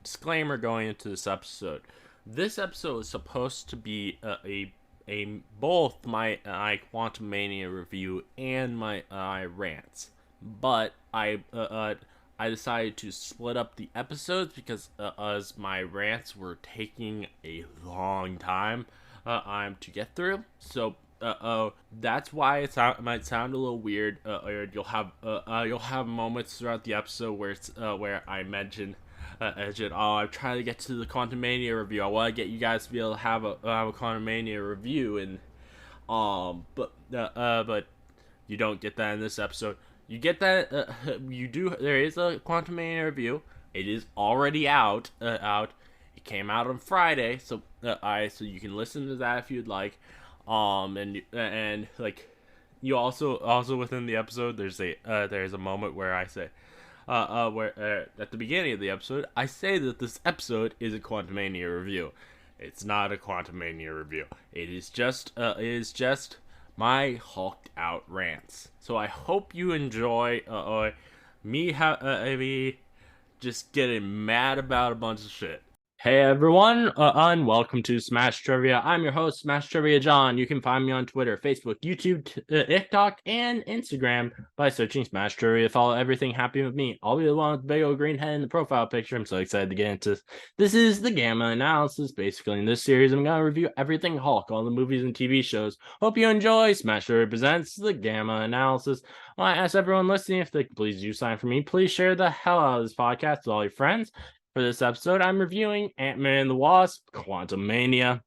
disclaimer going into this episode. This episode is supposed to be a both my Quantum Mania review and my rants, but I decided to split up the episodes because as my rants were taking a long time to get through. So that's why it might sound a little weird. Or you'll have moments throughout the episode where it's where I mention I'm trying to get to the Quantum Mania review. I want to get you guys to be able to have a Quantum Mania review, and but you don't get that in this episode. You get that you do. There is a Quantum Mania review. It is already out. It came out on Friday, so so you can listen to that if you'd like. And like you also within the episode, there's a moment where I say where at the beginning of the episode, I say that this episode is a Quantumania review. It's not a Quantumania review. It is just my Hulked Out Rants. So I hope you enjoy me just getting mad about a bunch of shit. Hey everyone, and welcome to Smash Trivia. I'm your host, Smash Trivia John. You can find me on Twitter, Facebook, YouTube, TikTok, and Instagram by searching Smash Trivia. Follow everything happening with me. I'll be the one with the big old green head in the profile picture. I'm so excited to get into this. This is the Gamma Analysis. Basically, in this series, I'm going to review everything Hulk, all the movies and TV shows. Hope you enjoy. Smash Trivia presents the Gamma Analysis. I ask everyone listening if they could please do sign for me. Please share the hell out of this podcast with all your friends. For this episode, I'm reviewing Ant-Man and the Wasp, Quantum Mania.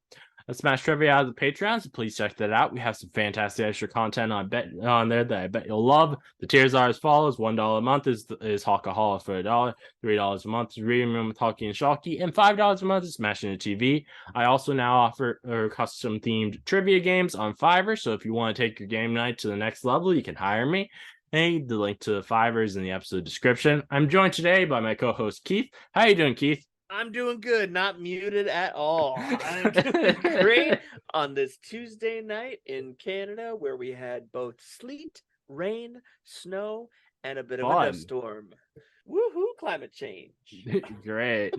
Smash Trivia out of the Patreon, so please check that out. We have some fantastic extra content on there that I bet you'll love. The tiers are as follows: $1 a month is Hawkaholic for $1, $3 a month is Reading Room with Hulky and Shalky, and $5 a month is Smashing the TV. I also now offer custom themed trivia games on Fiverr, so if you want to take your game night to the next level, you can hire me. Hey, the link to the Fiverr is in the episode description. I'm joined today by my co-host Keith. How you doing, Keith? I'm doing good, not muted at all. I'm doing great on this Tuesday night in Canada where we had both sleet, rain, snow, and a bit of a dust storm. Woohoo, climate change. Great.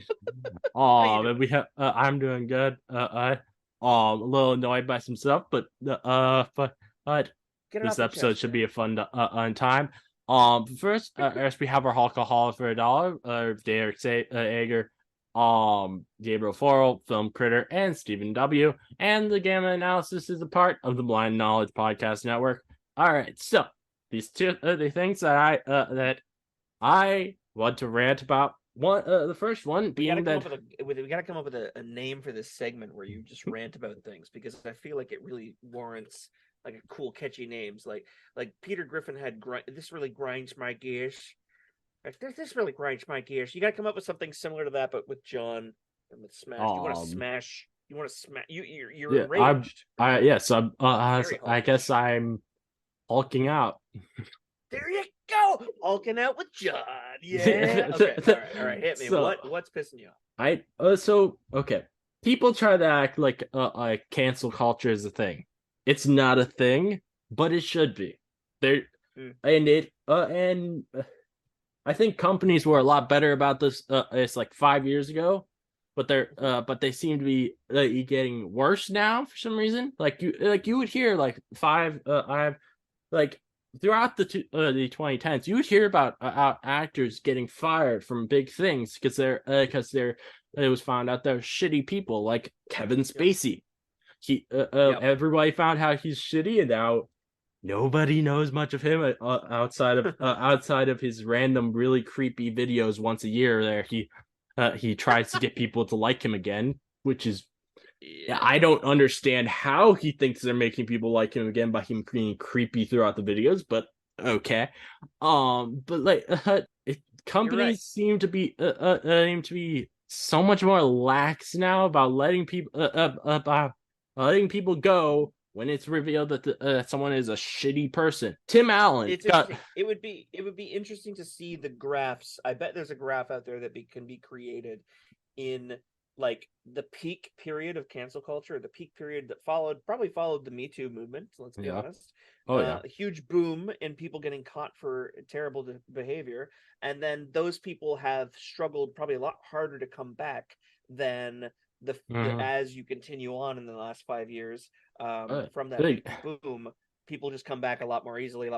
How you But doing? we have I'm doing good. A little annoyed by some stuff, but Get it this off your episode chest, should man. be a fun time. First, as we have our Hulkaholic for $1, Derek Ager, Gabriel Forrell, Film Critter, and Stephen W. And the Gamma Analysis is a part of the Blind Knowledge Podcast Network. All right, so these two the things that I want to rant about. The first one being that We gotta come up with a name for this segment where you just rant about things because I feel like it really warrants like a cool, catchy names. Like Peter Griffin had this really grinds my gears. Like, this really grinds my gears. You gotta come up with something similar to that, but with John and with Smash. You want to um smash. You want to smash. You're yeah enraged. I yes Very I guess hawkish. I'm hulking out. There you go. Hulking out with John. Yeah. Okay. All right. Hit me. So What's pissing you off? I okay. People try to act like cancel culture is a thing. It's not a thing, but it should be. There Mm. and I think companies were a lot better about this. It's like 5 years ago, but they seem to be getting worse now for some reason. You would hear like I've like throughout the 2010s, you would hear about actors getting fired from big things because they're it was found out they're shitty people like Kevin Spacey. He Yep. Everybody found how he's shitty, and now nobody knows much of him outside of his random really creepy videos once a year. He tries to get people to like him again, which is I Yeah. don't understand how he thinks they're making people like him again by him being creepy throughout the videos, but okay. But You're right. companies seem to be so much more lax now about letting people go when it's revealed that someone is a shitty person. Tim Allen It's got interesting. It would be interesting to see the graphs. I bet there's a graph out there that can be created in like the peak period of cancel culture, the peak period that probably followed the Me Too movement. Let's be Yeah. honest. Oh yeah. A huge boom in people getting caught for terrible behavior, and then those people have struggled probably a lot harder to come back than the Mhm. as you continue on in the last 5 years from that Big. boom. People just come back a lot more easily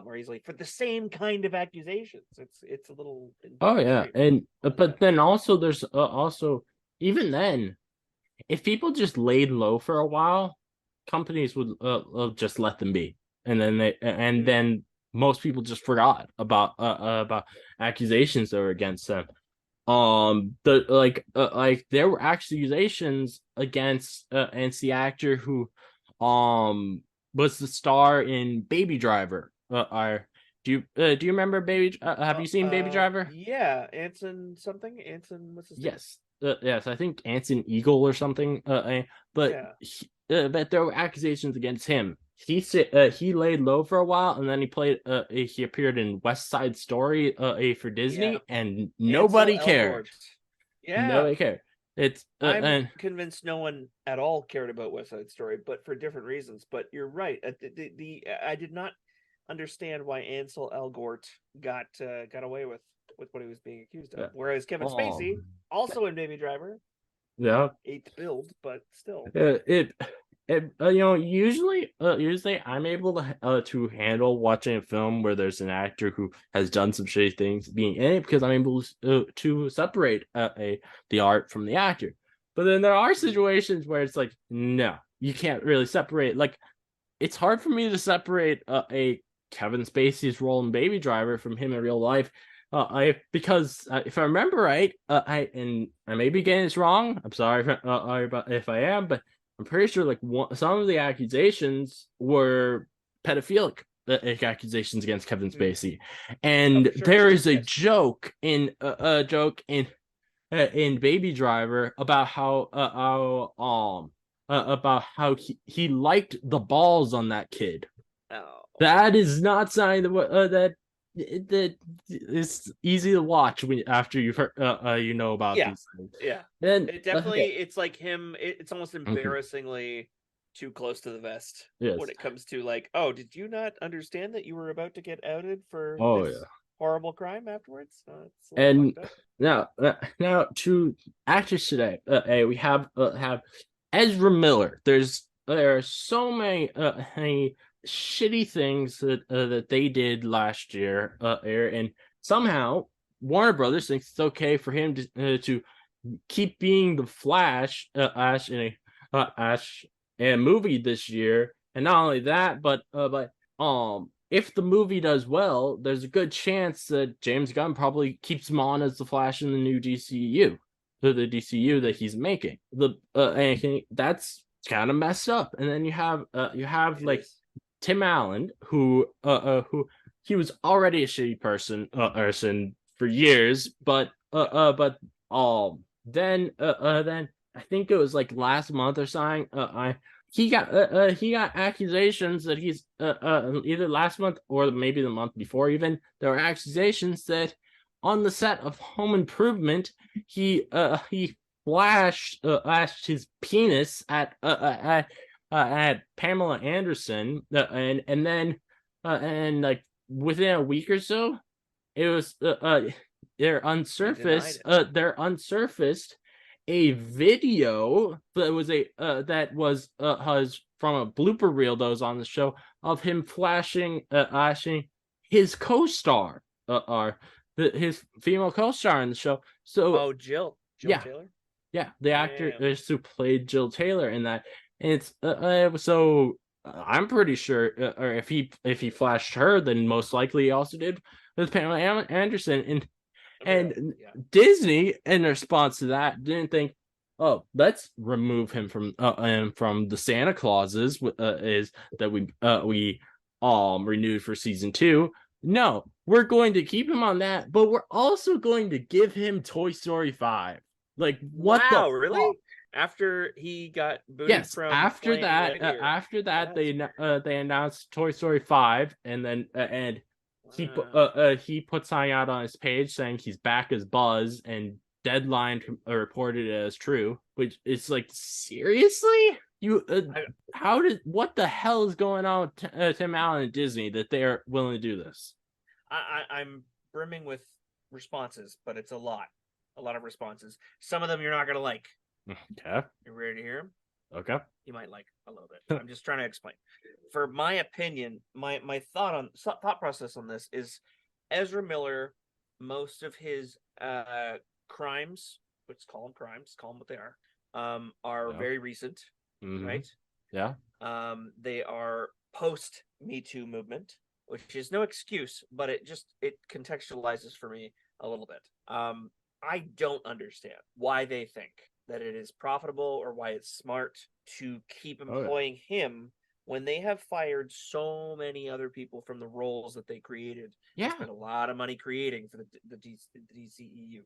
for the same kind of accusations. It's a little Oh yeah, extreme. and I'll but then also there's also even then, if people just laid low for a while, companies would just let them be, and then Mm. most people just forgot about accusations that were against them. Like there were accusations against the actor who was the star in Baby Driver. Do you remember Baby? Have you seen Baby Driver? Yeah, Anson something. Anson, what's his name? Yes, yes, I think Anson Eagle or something. Yeah, But there were accusations against him. He laid low for a while, and then he appeared in West Side Story for yeah. Disney, and Ansel nobody cared. Elgort. Yeah, Nobody cared. It's I'm and convinced no one at all cared about West Side Story, but for different reasons. But you're right. I did not understand why Ansel Elgort got away with what he was being accused of, uh, whereas Kevin oh Spacey, also in Baby Driver, yeah, eighth build, but still. it usually I'm able to handle watching a film where there's an actor who has done some shitty things being in it because I'm able to separate the art from the actor. But then there are Mm. situations where it's like, no, you can't really separate. Like, it's hard for me to separate a Kevin Spacey's role in Baby Driver from him in real life. I because if I remember right, I may be getting this wrong. I'm sorry if I am, but I'm pretty sure some of the accusations were pedophilic accusations against Kevin Mm. Spacey, Oh, and for sure. there is a Yes. joke in Baby Driver about how he liked the balls on that kid. Oh, That is not something that is easy to watch after you've heard you know about yeah, these things. yeah. Then It definitely, it's like him. It's almost okay, embarrassingly too close to the vest when yes, it comes to like, oh, did you not understand that you were about to get outed for oh yeah, this horrible crime afterwards? It's a little and fucked up. now to actors today. We have Ezra Miller. There are so many shitty things that they did last year, and somehow Warner Brothers thinks it's okay for him to keep being the Flash, Ash in a movie this year, and not only that, but if the movie does well, there's a good chance that James Gunn probably keeps him on as the Flash in the new DCU, the DCU that he's making. And that's kind of messed up. And then you have It like is. Tim Allen, who he was already a shitty person for years, Yeah. but then I think it was like last month or something. I he got accusations that he's either last month or maybe the month before even there were accusations that on the set of Home Improvement he flashed his penis at Pamela Anderson and then and like within a week or so it was He denied it. there unsurfaced a video that was from a blooper reel that was on the show of him flashing his co-star his female co-star in the show. So Oh, Jill yeah, Taylor. yeah, the actor Damn. who played Jill Taylor in that. And it's so I'm pretty sure, or if he flashed her, then most likely he also did with Pamela Anderson. Yeah. And Yeah. Disney, in response to that, didn't think, oh, let's remove him from and from the Santa Clauses is that we renewed for season 2. No, we're going to keep him on that, but we're also going to give him Toy Story 5. Like, what the Wow, fuck? really? After he got booted Yes. from playing Lightyear. After that, That's they announced Toy Story 5, and then wow. he put something out on his page saying he's back as Buzz, and Deadline reported it as true, which is like, seriously? What the hell is going on with Tim Allen and Disney that they are willing to do this? I'm brimming with responses, but it's a lot of responses. Some of them you're not gonna like. Okay. You ready to hear them? Okay. You might like a little bit. I'm just trying to explain. For my opinion, my thought process on this is Ezra Miller. Most of his crimes, let's call them crimes, call them what they are Yeah. very recent, right? Yeah. They are post Me Too movement, which is no excuse, but it contextualizes for me a little bit. I don't understand why they think that it is profitable or why it's smart to keep employing him when they have fired so many other people from the roles that they created. Yeah. They spent a lot of money creating for the DCEU.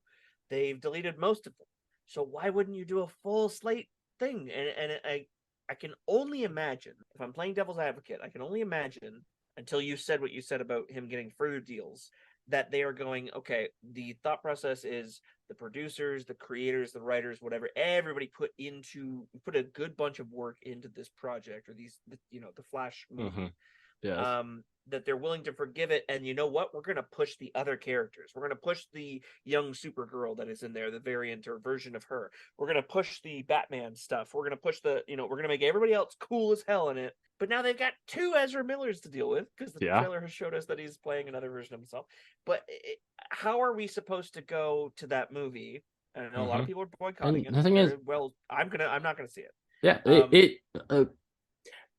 They've deleted most of them. So why wouldn't you do a full slate thing? And I can only imagine, if I'm playing devil's advocate, I can only imagine, until you said what you said about him getting further deals, that they are going, okay, the thought process is the producers, the creators, the writers, whatever, everybody put a good bunch of work into this project or the Flash movie. Yes. That they're willing to forgive it, and you know what? We're going to push the other characters. We're going to push the young Supergirl that is in there, the variant or version of her. We're going to push the Batman stuff. We're going to push we're going to make everybody else cool as hell in it. But now they've got 2 Ezra Millers to deal with because the trailer has showed us that he's playing another version of himself. But how are we supposed to go to that movie? I know a lot of people are boycotting it. The thing is, well, I'm not going to see it. Yeah,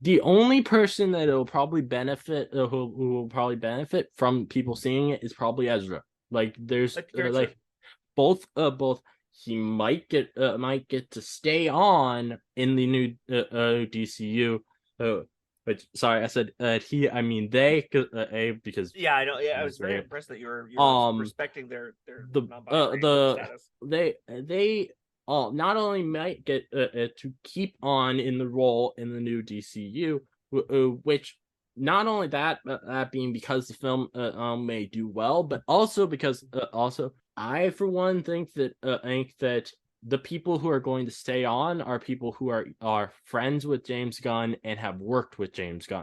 the only person that will probably benefit, who will probably benefit from people seeing it, is probably Ezra. Like, there's both he might get to stay on in the new DCU. But sorry, I said he. I mean they, because yeah, I know. Yeah, I was very impressed that you're respecting their non-binary status. They not only might get to keep on in the role in the new DCU, which not only that being because the film may do well, but also because I for one think that the people who are going to stay on are people who are friends with James Gunn and have worked with James Gunn.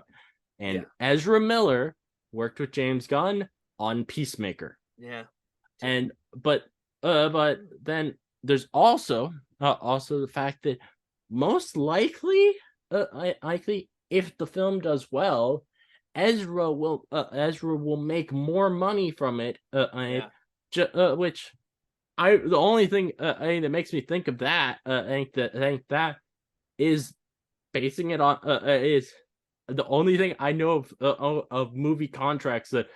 And Ezra Miller worked with James Gunn on Peacemaker. Yeah. And but then there's also the fact that most likely if the film does well, Ezra will make more money from it, which the only thing that makes me think of that I think that is basing it on is the only thing I know of movie contracts that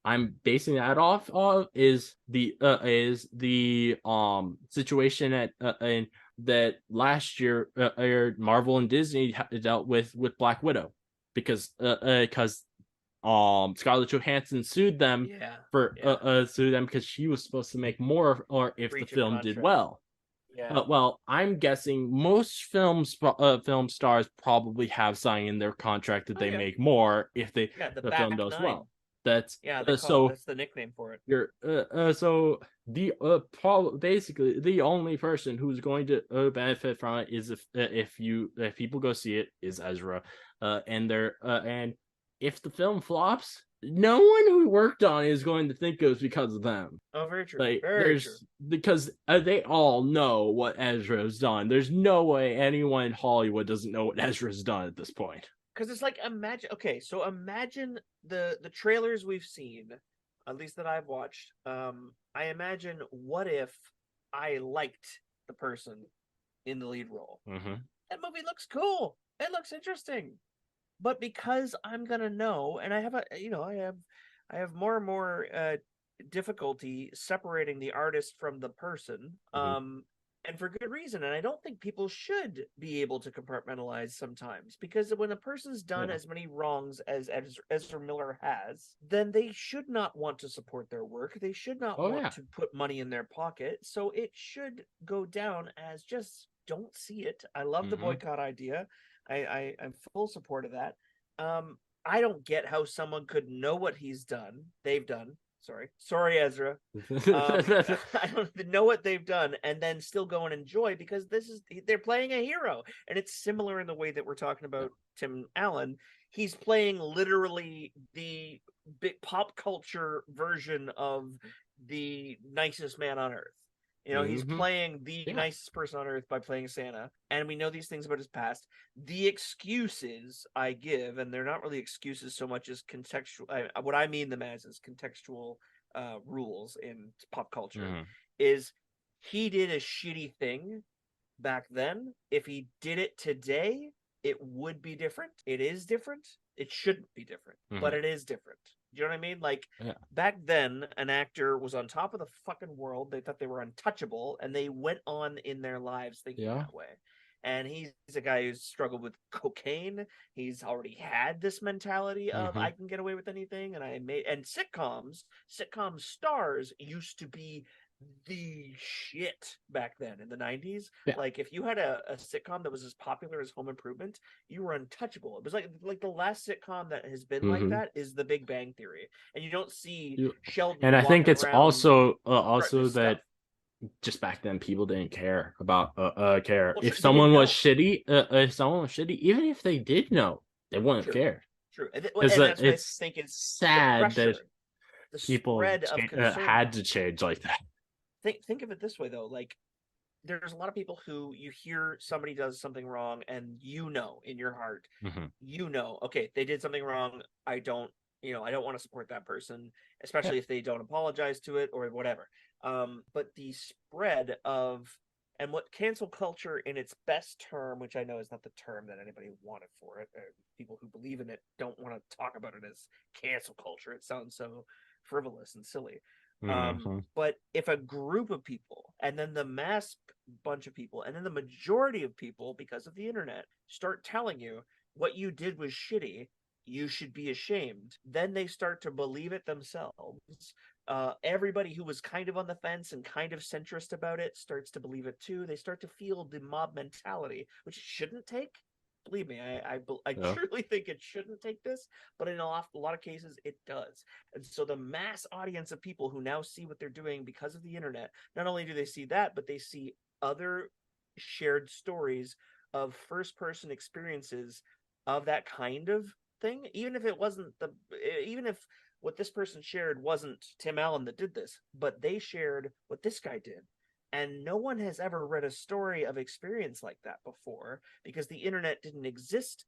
I'm basing that off of is the situation that last year Marvel and Disney dealt with Black Widow because Scarlett Johansson sued them because she was supposed to make more or if the film did well. Well, I'm guessing most film stars probably have signed in their contract that they make more if the film does well. That's that's the nickname for it. So the basically the only person who's going to benefit from it is if people go see it is Ezra, and if the film flops, no one who worked on it is going to think it was because of them. Oh, very true. Very true. Because they all know what Ezra's done. There's no way anyone in Hollywood doesn't know what Ezra's done at this point. Because it's like, imagine the trailers we've seen, at least that I've watched. I imagine what if I liked the person in the lead role. Mm-hmm. That movie looks cool. It looks interesting. But because I'm gonna know, and I have more and more difficulty separating the artist from the person, and for good reason. And I don't think people should be able to compartmentalize sometimes, because when a person's done as many wrongs as Ezra Miller has, then they should not want to support their work. They should not want to put money in their pocket. So it should go down as just don't see it. I love the boycott idea. I'm full support of that. I don't get how someone could know what they've done, Sorry, Ezra. I don't even know what they've done, and then still go and enjoy because they're playing a hero, and it's similar in the way that we're talking about Tim Allen. He's playing literally the big pop culture version of the nicest man on earth. He's playing the nicest person on earth by playing Santa, and we know these things about his past. The excuses I give, and they're not really excuses so much as contextual. What I mean them as is contextual rules in pop culture. Is he did a shitty thing back then? If he did it today, it would be different. It is different. It shouldn't be different, but it is different. Do you know what I mean? Like back then, an actor was on top of the fucking world. They thought they were untouchable, and they went on in their lives thinking that way. And he's a guy who's struggled with cocaine. He's already had this mentality of I can get away with anything, and sitcom stars used to be the shit back then in the 90s. Like if you had a sitcom that was as popular as Home Improvement, you were untouchable. It was like the last sitcom that has been like that is The Big Bang Theory, and you don't see Sheldon. And I think it's also that stuff. just back then people didn't care about care Well, if someone was shitty. If someone was shitty, even if they did know, they wouldn't care. True, and that's what I think it's sad that people had to change like that. Think of it this way though, like there's a lot of people who you hear somebody does something wrong and in your heart, okay, they did something wrong. I don't want to support that person, especially if they don't apologize to it or whatever. But the spread of and what cancel culture in its best term, which I know is not the term that anybody wanted for it, people who believe in it don't want to talk about it as cancel culture. It sounds so frivolous and silly. But if a group of people and then the mass bunch of people and then the majority of people, because of the internet, start telling you what you did was shitty, you should be ashamed, then they start to believe it themselves. Everybody who was kind of on the fence and kind of centrist about it starts to believe it too. They start to feel the mob mentality, which it shouldn't take. Believe me, I truly think it shouldn't take this, but in a lot of cases it does. And so the mass audience of people who now see what they're doing because of the internet, not only do they see that, but they see other shared stories of first-person experiences of that kind of thing, even if what this person shared wasn't Tim Allen that did this, but they shared what this guy did. And no one has ever read a story of experience like that before because the internet didn't exist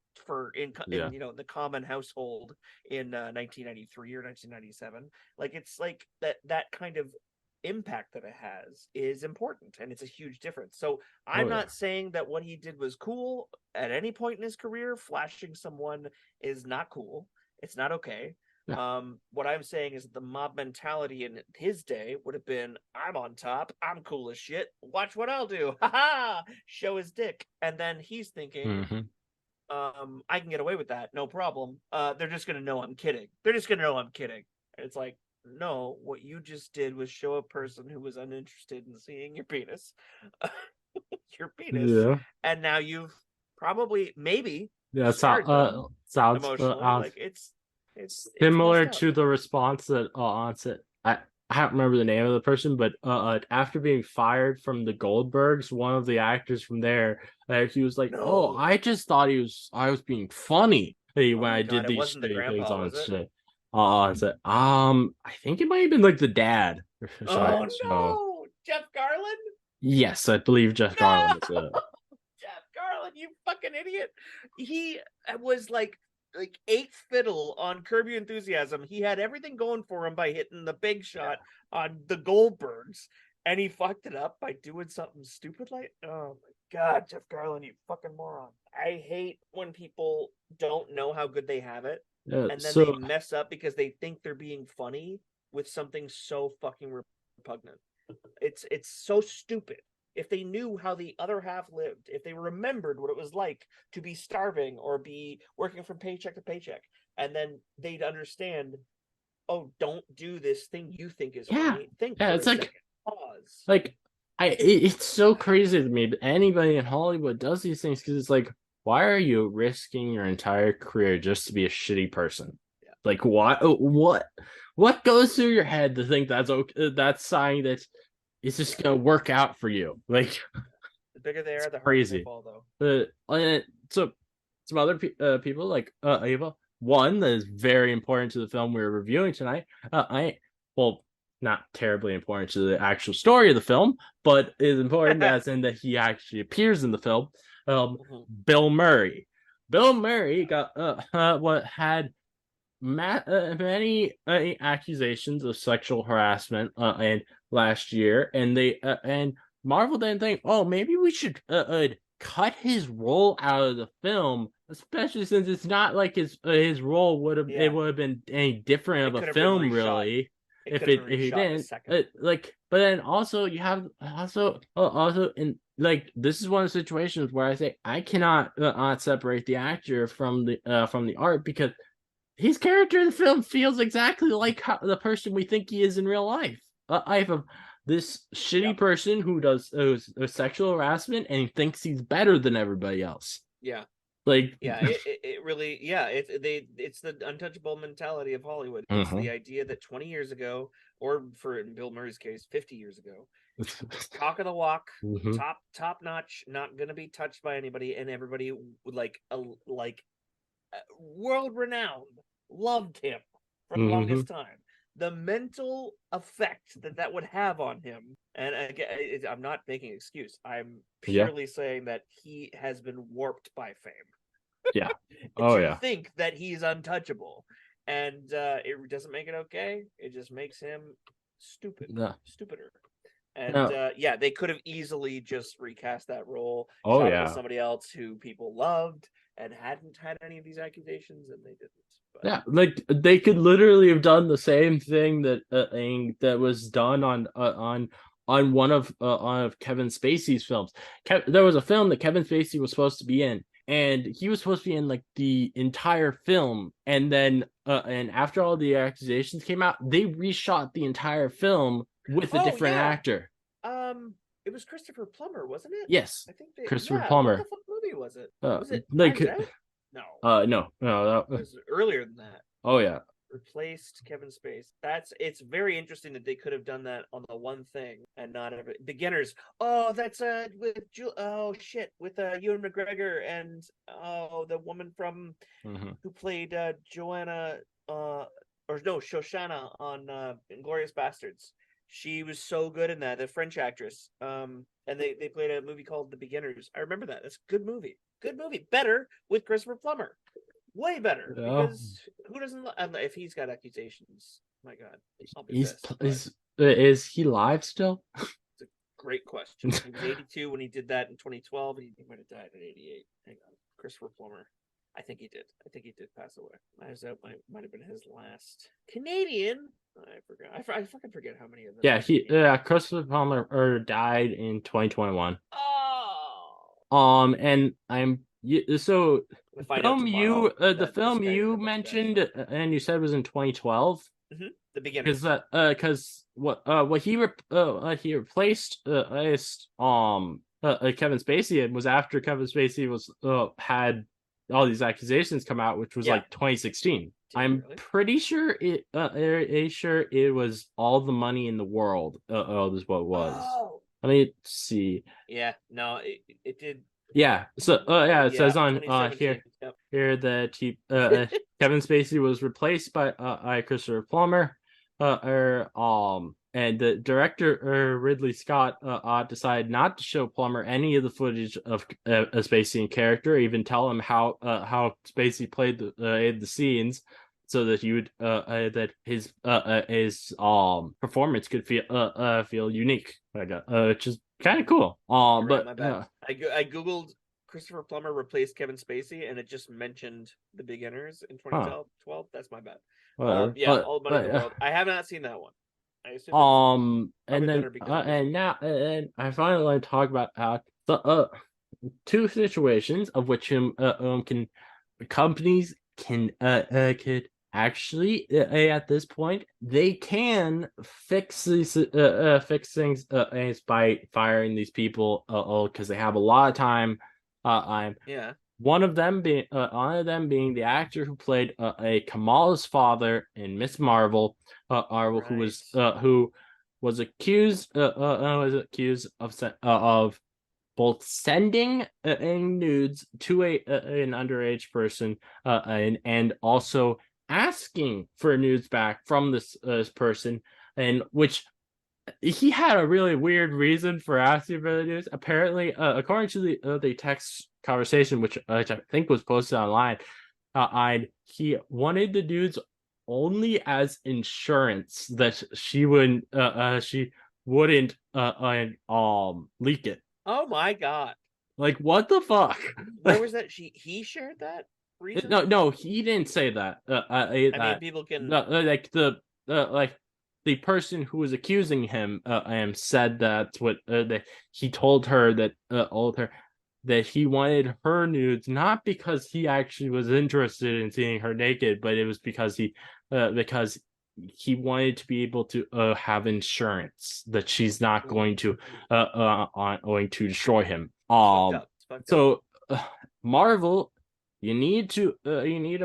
in the common household in 1993 or 1997. Like it's like that kind of impact that it has is important, and it's a huge difference. So I'm not saying that what he did was cool at any point in his career. Flashing someone is not cool. It's not okay. What I'm saying is that the mob mentality in his day would have been, I'm on top, I'm cool as shit, watch what I'll do, ha, show his dick. And then he's thinking, I can get away with that, no problem. They're just gonna know I'm kidding. And it's like, no, what you just did was show a person who was uninterested in seeing your penis. And now you've probably scarred them sounds emotionally. Like it's similar to the response that onset. I don't remember the name of the person, but after being fired from the Goldbergs, one of the actors from there, he was like, "Oh, I just thought I was being funny when I did these things on shit." I think it might have been like the dad. No, Jeff Garland. Yes, I believe Jeff Garland is it. Jeff Garland, you fucking idiot! He was like eighth fiddle on Curb Your Enthusiasm. He had everything going for him by hitting the big shot on the Goldbergs, and he fucked it up by doing something stupid like, oh my god, Jeff Garland, you fucking moron. I hate when people don't know how good they have it, and then they mess up because they think they're being funny with something so fucking repugnant. It's so stupid. If they knew how the other half lived, if they remembered what it was like to be starving or be working from paycheck to paycheck, and then they'd understand, oh, don't do this thing you think is funny. Think for a second. Pause. Like, it's so crazy to me that anybody in Hollywood does these things, because it's like, why are you risking your entire career just to be a shitty person? Like, what what goes through your head to think that's okay, that's sign that it's just gonna work out for you? Like, The bigger they it's are, the harder they crazy. fall, though. So some other people like Ava. One that is very important to the film we're reviewing tonight. Well, not terribly important to the actual story of the film, but is important as in that he actually appears in the film. Mhm. Bill Murray. Bill Murray got what had many accusations of sexual harassment and last year, and and Marvel didn't think, oh, maybe we should cut his role out of the film, especially since it's not like his role Yeah, would have been any different it of a could have been film reshot. really It could have been if he reshot in a didn't second. like. But then also you have also in like this is one of the situations where I say I cannot separate the actor from the art because his character in the film feels exactly like the person we think he is in real life. I have this shitty Yep. person who does sexual harassment and he thinks he's better than everybody else. Yeah. Like, Yeah, it really, yeah, it's the untouchable mentality of Hollywood. It's uh-huh. the idea that 20 years ago, or for in Bill Murray's case, 50 years ago, talk of the walk, Mhm. top notch, not gonna be touched by anybody, and everybody would like world renowned, loved him for the Mhm. longest time. The mental effect that that would have on him, and again, I'm not making an excuse. I'm Yeah. purely saying that he has been warped by fame Yeah. Oh to yeah. think that he's untouchable, and it doesn't make it okay. It just makes him Yeah. stupider. And Yeah. yeah, they could have easily just recast that role, Oh shot it with yeah. somebody else who people loved, and hadn't had any of these accusations, and they didn't. But Yeah, like they could literally have done the same thing that was done on one of Kevin Spacey's films. There was a film that Kevin Spacey was supposed to be in, and he was supposed to be in like the entire film. And then and after all the accusations came out, they reshot the entire film with a oh different yeah, actor. it was Christopher Plummer, wasn't it? Yes, I think they, Christopher yeah. What the Plummer. fuck movie was it? Uh, Was it like Knives Out? No, no, it was earlier than that. oh yeah. Replaced Kevin Spacey. It's very interesting that they could have done that on the one thing and not every beginners. Oh, that's with oh shit with Ewan McGregor and oh the woman from Mm-hmm. who played Joanna or no Shoshana on Inglorious Bastards. She was so good in that, the French actress. And they played a movie called The Beginners. I remember that. That's a good movie. Good movie. Better with Christopher Plummer. Way better Yeah. because who doesn't? If he's got accusations, my God, I'll be He's pissed. is he live still? It's a great question. He was 82 when he did that in 2012. He might have died at 88. Hang on, Christopher Plummer. I think he did. I think he did pass away. Knives Out might have been his last Canadian. I forgot. I fucking forget how many of them. Yeah, Christopher Plummer died in 2021. Oh, And so I'm gonna find out tomorrow. the That this film guy's you been much death. mentioned and you said was in 2012 The because Beginners. because what he replaced as Kevin Spacey in was after Kevin Spacey was had all these accusations come out, which was Yeah. like 2016. Did I'm really? pretty sure it was all the money in the world. Is what it was. Oh, Let me see. yeah. No, it did. Yeah. So, yeah, it Yeah, says on 2017. Yep. here that Kevin Spacey was replaced by Christopher Plummer, and the director Ridley Scott decided not to show Plummer any of the footage of a Spacey in character, even tell him how Spacey played the scenes. So that you would that his performance could feel unique, which is kind of cool. You're right, But my bad. I googled Christopher Plummer replaced Kevin Spacey, and it just mentioned The Beginners in huh, 2012. That's my bad. whatever. Yeah, all the money in the world. I have not seen that one. I assume probably And then better because of and now and I finally want to talk about the two situations of which can companies could actually at this point they can fix these fix things by firing these people because they have a lot of time. I'm yeah. one of them being the actor who played a Kamala's father in Miss Marvel, Marvel, Right. who was accused of both sending nudes to an underage person, and also asking for nudes back from this person, and which he had a really weird reason for asking for the news. Apparently, according to the text conversation, which I think was posted online, he wanted the nudes only as insurance that she wouldn't leak it. Oh my God. Like, what the fuck? Where was that? He shared that No, reason? no, he didn't say that. I mean, people can. Like the person who was accusing him said that he told her that he wanted her nudes not because he actually was interested in seeing her naked, but it was because he wanted to be able to have insurance that she's not going to destroy him. It's fucked up. It's fucked up. So Marvel, you need to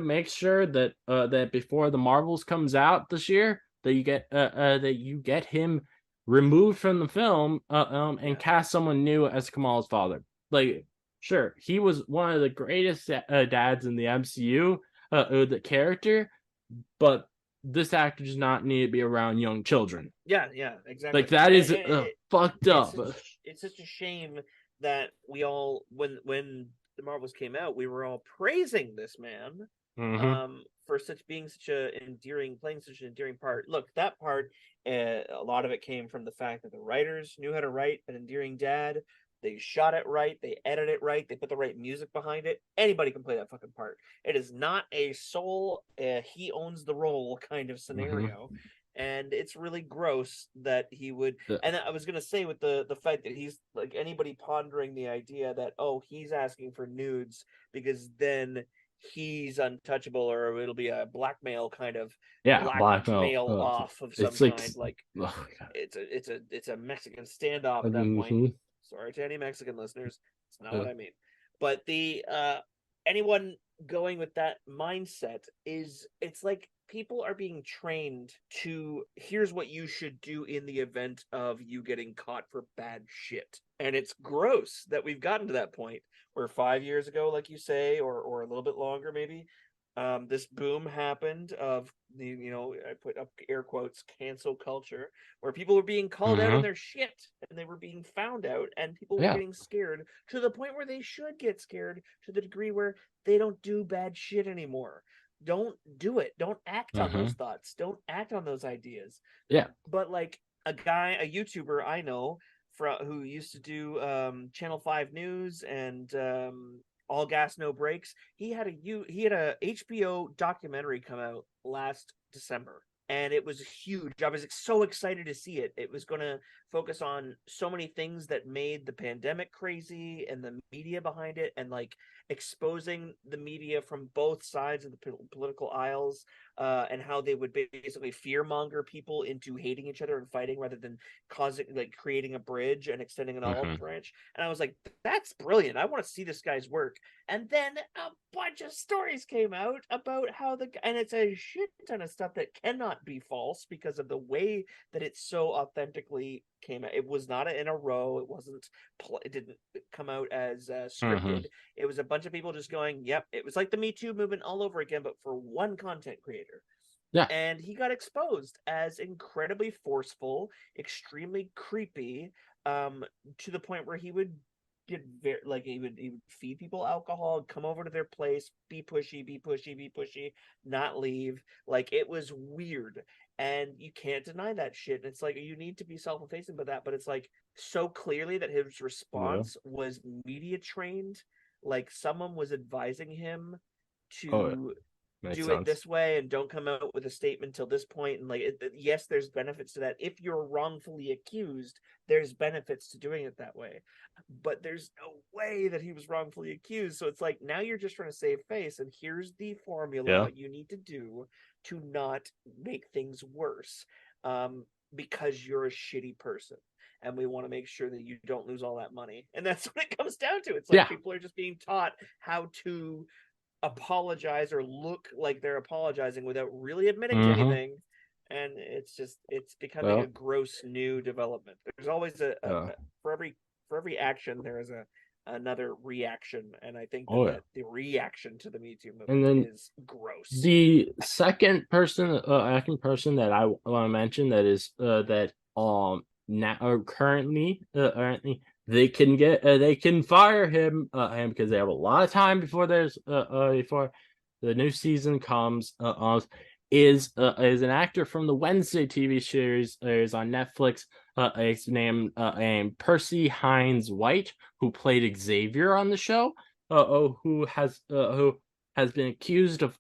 make sure that before the Marvels comes out this year, that you get him removed from the film, and Yeah. cast someone new as Kamal's father. Like, sure, he was one of the greatest dads in the MCU, the character, but this actor does not need to be around young children. Yeah, yeah, exactly. Like, that And is fucked up. it's such a shame that we all, when the Marvels came out, we were all praising this man Mm-hmm. for such being such a endearing, playing such an endearing part. Look, that part, a lot of it came from the fact that the writers knew how to write an endearing dad. They shot it right, they edited it right, they put the right music behind it. Anybody can play that fucking part. It is not a sole he owns the role kind of Mm-hmm. scenario, and it's really gross that he would. And I was gonna say, with the fact that he's like, anybody pondering the idea that, oh, he's asking for nudes because then he's untouchable, or it'll be a blackmail kind of Yeah, blackmail. blackmail off of some It's like, kind, like oh, it's a Mexican standoff at that point. mm-hmm. Sorry to any Mexican listeners, it's not what I mean. But the anyone going with that mindset, is it's like people are being trained to, here's what you should do in the event of you getting caught for bad shit. And it's gross that we've gotten to that point where 5 years ago, like you say, or a little bit longer maybe, this boom happened of the, I put up air quotes, cancel culture, where people were being called out on Mm-hmm. their shit and they were being found out, and people were Yeah. getting scared to the point where they should get scared, to the degree where they don't do bad shit anymore. Don't do it. Don't act on Mm-hmm. those thoughts. Don't act on those ideas. Yeah. But like a YouTuber I know, who used to do Channel 5 News and All Gas No Breaks, he had a HBO documentary come out last December, and it was huge. I was so excited to see it. It was going to focus on so many things that made the pandemic crazy, and the media behind it, and like exposing the media from both sides of the political aisles, and how they would basically fearmonger people into hating each other and fighting, rather than creating a bridge and extending an olive Mm-hmm. branch. And I was like, that's brilliant. I want to see this guy's work. And then a bunch of stories came out about how and it's a shit ton of stuff that cannot be false because of the way that it so authentically came out. It was not in a row. It wasn't. It didn't come out as Mm-hmm. scripted. It was a bunch of people just going, "Yep." It was like the Me Too movement all over again, but for one content creator. Yeah. And he got exposed as incredibly forceful, extremely creepy, to the point where he would get very, like, he would feed people alcohol, come over to their place, be pushy, be pushy, be pushy, not leave. Like, it was weird, and you can't deny that shit. And it's like, you need to be self-effacing about that, but it's like so clearly that his Yeah. response was media trained, like someone was advising him Oh, yeah. to Makes do it sense. this way and don't come out with a statement till this point. And like, yes, there's benefits to that. If you're wrongfully accused, there's benefits to doing it that way, but there's no way that he was wrongfully accused. So it's like, now you're just trying to save face, and here's the Yeah. formula you need to do to not make things worse, because you're a shitty person. and we want to make sure that you don't lose all that money. And that's what it comes down to. It's like people are just being taught how to apologize or look like they're apologizing without really admitting to anything. And it's becoming a gross new development. There's always for every action there is another reaction, and I think that the reaction to the Me Too movement is gross. The second person that I want to mention that is that now or currently they can fire him because they have a lot of time before before the new season comes is an actor from the Wednesday TV series is on Netflix. It's named Percy Hines White, who played Xavier on the show. Who has been accused of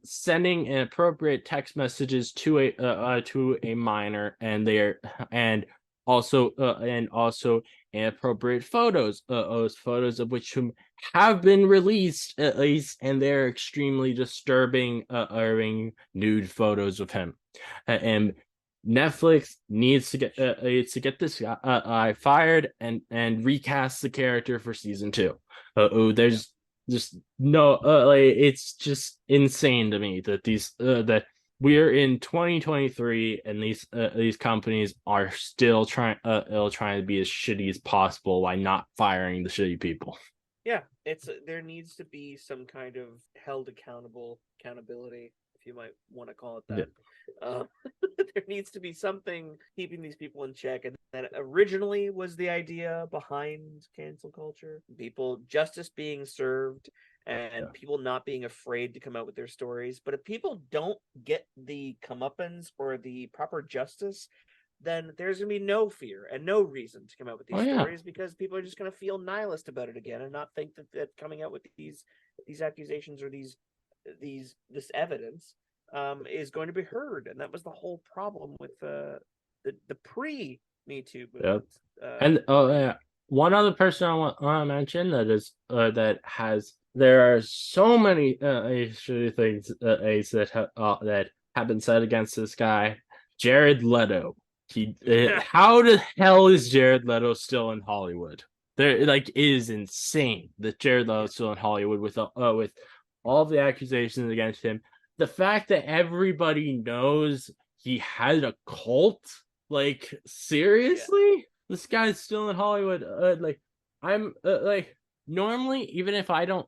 sending inappropriate text messages to a minor, and also inappropriate photos, photos of which have been released at least, and they're extremely disturbing, nude photos of him, and Netflix needs to get this guy fired and recast the character for season 2. There's just no it's just insane to me that that we're in 2023 and these companies are still trying to be as shitty as possible by not firing the shitty people. Yeah, there needs to be some kind of held accountability, if you might want to call it that. There needs to be something keeping these people in check, and that originally was the idea behind cancel culture. Justice being served, and people not being afraid to come out with their stories. But if people don't get the comeuppance or the proper justice, then there's going to be no fear and no reason to come out with these stories, because people are just going to feel nihilist about it again and not think that coming out with these accusations or this evidence is going to be heard. And that was the whole problem with the pre-Me Too movement. And one other person I want to mention there are so many shitty things that have been said against this guy, Jared Leto. How the hell is Jared Leto still in Hollywood? It is insane that Jared Leto is still in Hollywood with all the accusations against him. The fact that everybody knows he had a cult, seriously, this guy's still in Hollywood. I'm normally, even if I don't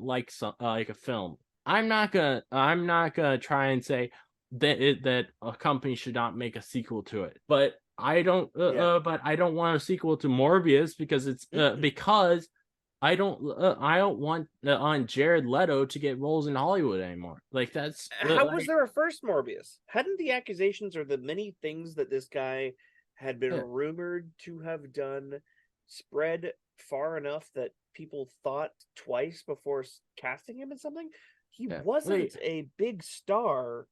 like a film, I'm not gonna try and say that a company should not make a sequel to it. But I don't want a sequel to Morbius because it's because I don't want on Jared Leto to get roles in Hollywood anymore. That's how was there a first Morbius? Hadn't the accusations or the many things that this guy had been rumored to have done spread far enough that people thought twice before casting him in something? He wasn't a big star.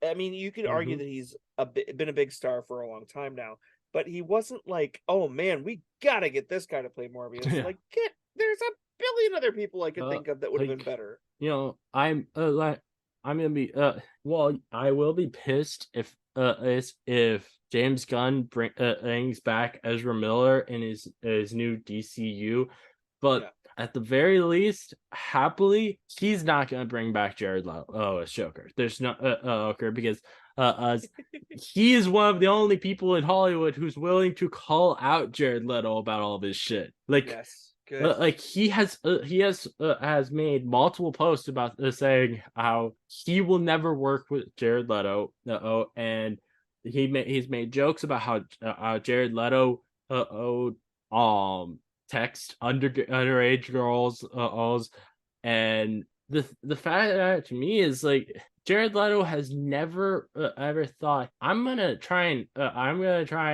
I mean, you could argue that he's been a big star for a long time now, but he wasn't oh man, we gotta get this guy to play Morbius. There's a billion other people I could think of that would have been better. I'm gonna be I will be pissed if James Gunn brings back Ezra Miller in his new DCU, but at the very least, happily, he's not gonna bring back Jared Leto as Joker. There's no Joker because he is one of the only people in Hollywood who's willing to call out Jared Leto about all of his shit. Good. He has made multiple posts about saying how he will never work with Jared Leto, and he's made jokes about how Jared Leto text underage girls, and the fact that to me is Jared Leto has never ever thought I'm gonna try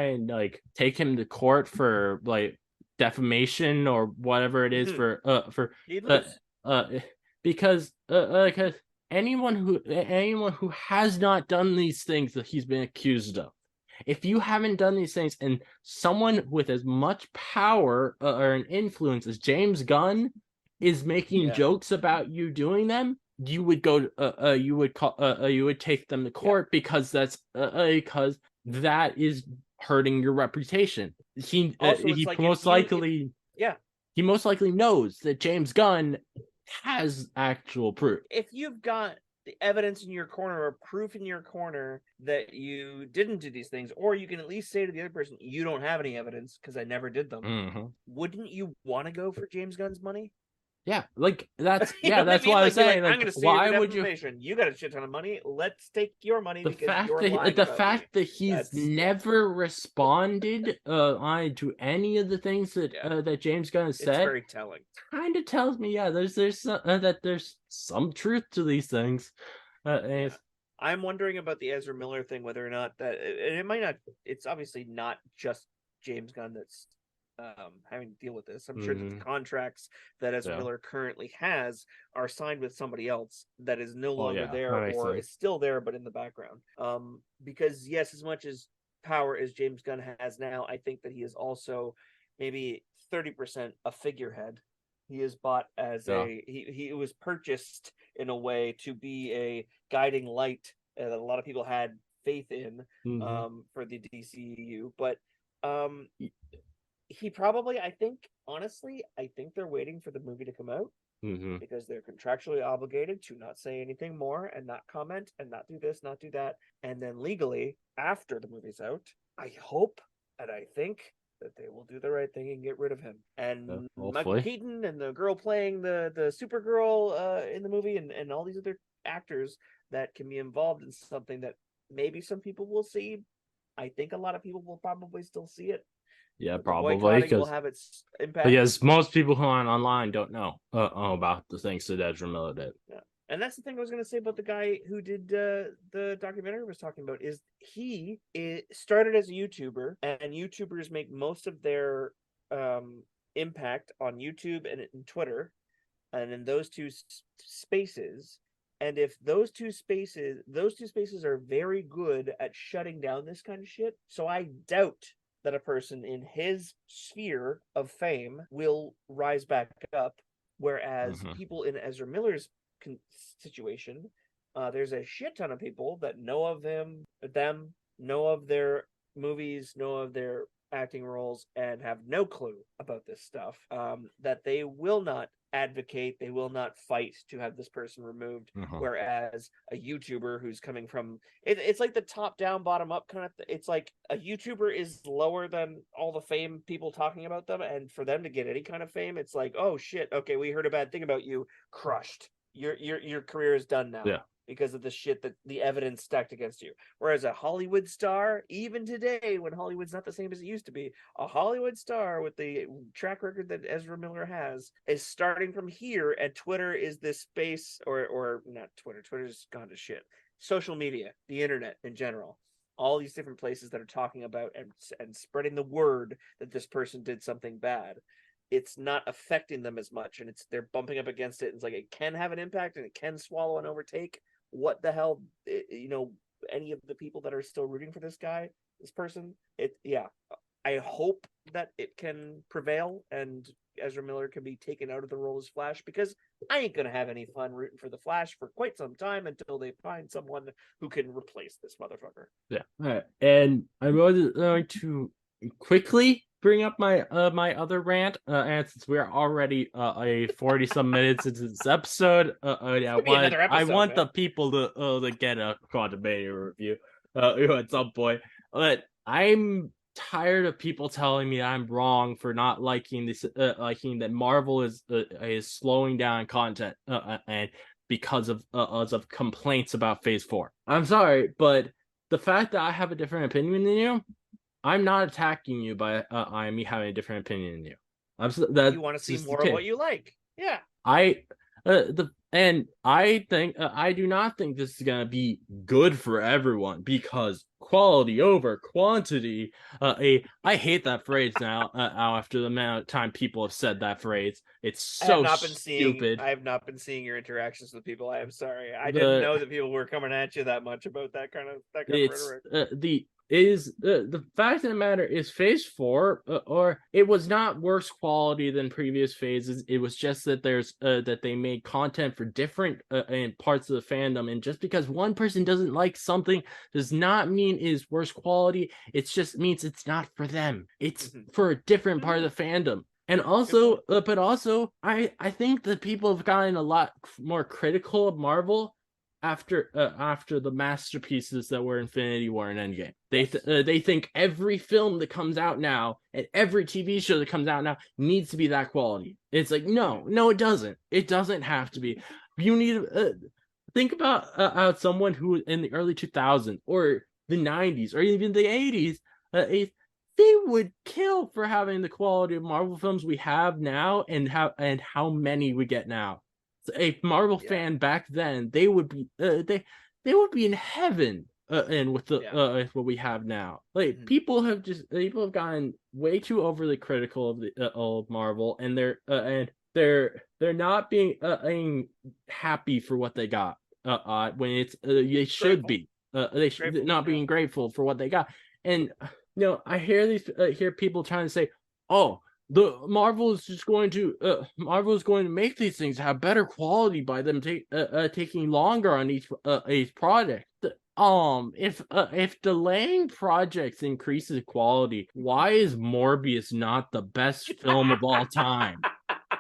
and take him to court for defamation or whatever it is because anyone who has not done these things that he's been accused of, if you haven't done these things and someone with as much power or an influence as James Gunn is making jokes about you doing them, you would go you would take them to court because that is hurting your reputation. Also, it's He like most likely yeah, he most likely knows that James Gunn has actual proof. if you've got the evidence in your corner or proof in your corner that you didn't do these things, or you can at least say to the other person, you don't have any evidence because I never did them. Wouldn't you want to go for James Gunn's money? Yeah, like that's You know that's what I mean? why I Like, was be saying, like, I'm like, going to sue you why for would you? defamation. You got a shit ton of money. Let's take your money because you're The lying about me. fact that he's never responded to any of the things that that James Gunn has said, it's very telling. Kind of tells me, there's some, that there's some truth to these things. I'm wondering about the Ezra Miller thing, whether or not that, and it might not. It's obviously not just James Gunn that's having to deal with this. I'm sure that the contracts that Ezra Miller currently has are signed with somebody else that is no longer there, or is still there but in the background. Because yes, as much as power as James Gunn has now, I think that he is also maybe 30% a figurehead. He is bought as he was purchased in a way to be a guiding light that a lot of people had faith in for the DCEU, but he probably, I think they're waiting for the movie to come out because they're contractually obligated to not say anything more and not comment and not do this, not do that. And then legally, after the movie's out, I hope and I think that they will do the right thing and get rid of him. And Michael Keaton and the girl playing the Supergirl in the movie, and all these other actors that can be involved in something that maybe some people will see. I think a lot of people will probably still see it. Yeah, but probably, because will have its impact. Because most people who are online don't know about the things that Ezra Miller did. Yeah. And that's the thing I was going to say about the guy who did the documentary I was talking about, is he started as a YouTuber, and YouTubers make most of their impact on YouTube and Twitter, and in those two spaces. And if those two spaces are very good at shutting down this kind of shit, so I doubt that a person in his sphere of fame will rise back up, whereas people in Ezra Miller's situation, there's a shit ton of people that know of them, know of their movies, know of their acting roles, and have no clue about this stuff, that they will not advocate, they will not fight to have this person removed. Whereas a YouTuber who's coming from it's like the top down, bottom up kind of it's like a YouTuber is lower than all the fame people talking about them, and for them to get any kind of fame, it's like, oh shit, okay, we heard a bad thing about you, crushed, your career is done now. Because of the shit that the evidence stacked against you. Whereas a Hollywood star, even today, when Hollywood's not the same as it used to be, a Hollywood star with the track record that Ezra Miller has is starting from here, and Twitter is this space, or not Twitter. Twitter's gone to shit. Social media, the internet in general, all these different places that are talking about and spreading the word that this person did something bad. It's not affecting them as much, and they're bumping up against it. It's like it can have an impact and it can swallow and overtake. What the hell, any of the people that are still rooting for this person, I hope that it can prevail and Ezra Miller can be taken out of the role as Flash, because I ain't gonna have any fun rooting for the Flash for quite some time until they find someone who can replace this motherfucker. Yeah, all right. And I'm going to quickly bring up my my other rant, and since we're already a 40-some minutes into this episode, I want the people to get a Quantumania review at some point. But I'm tired of people telling me I'm wrong for not liking this, liking that Marvel is slowing down content, and because of complaints about Phase 4. I'm sorry, but the fact that I have a different opinion than you, I'm not attacking you by me having a different opinion than you. You want to see more of what you like. Yeah. I think I do not think this is gonna be good for everyone, because quality over quantity. I hate that phrase now. After the amount of time people have said that phrase, it's so stupid. I have not been seeing your interactions with people. I am sorry. I didn't know that people were coming at you that much about that kind of rhetoric. The fact of the matter is, Phase 4, or it was not worse quality than previous phases. It was just that that they made content for different parts of the fandom, and just because one person doesn't like something does not mean is worse quality. It just means it's not for them. It's for a different part of the fandom. And also, but also, I think that people have gotten a lot more critical of Marvel after the masterpieces that were Infinity War and Endgame. They think every film that comes out now and every TV show that comes out now needs to be that quality. It's like no, it doesn't. It doesn't have to be. You need think about someone who in the early 2000s or the 90s or even the 80s. They would kill for having the quality of Marvel films we have now and how many we get now. A Marvel fan back then, they would be in heaven and with the what we have now. Like people have gotten way too overly critical of the old Marvel, and they're not being happy for what they got when it's they should be they should not being grateful for what they got. And I hear people trying to say, oh, the Marvel is going to make these things have better quality by them taking longer on each project. If delaying projects increases quality, why is Morbius not the best film of all time?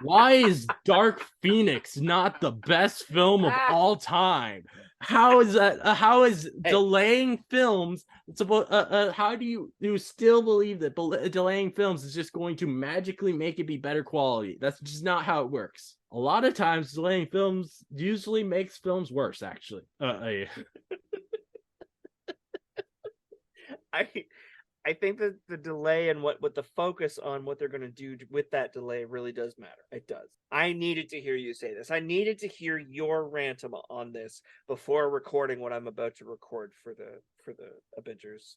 Why is Dark Phoenix not the best film of all time? How is that? How is delaying films supposed? How do you still believe that delaying films is just going to magically make it be better quality? That's just not how it works. A lot of times, delaying films usually makes films worse. Actually, I think that the delay and what the focus on what they're going to do with that delay really does matter. It does. I needed to hear you say this. I needed to hear your rant on this before recording what I'm about to record for the Avengers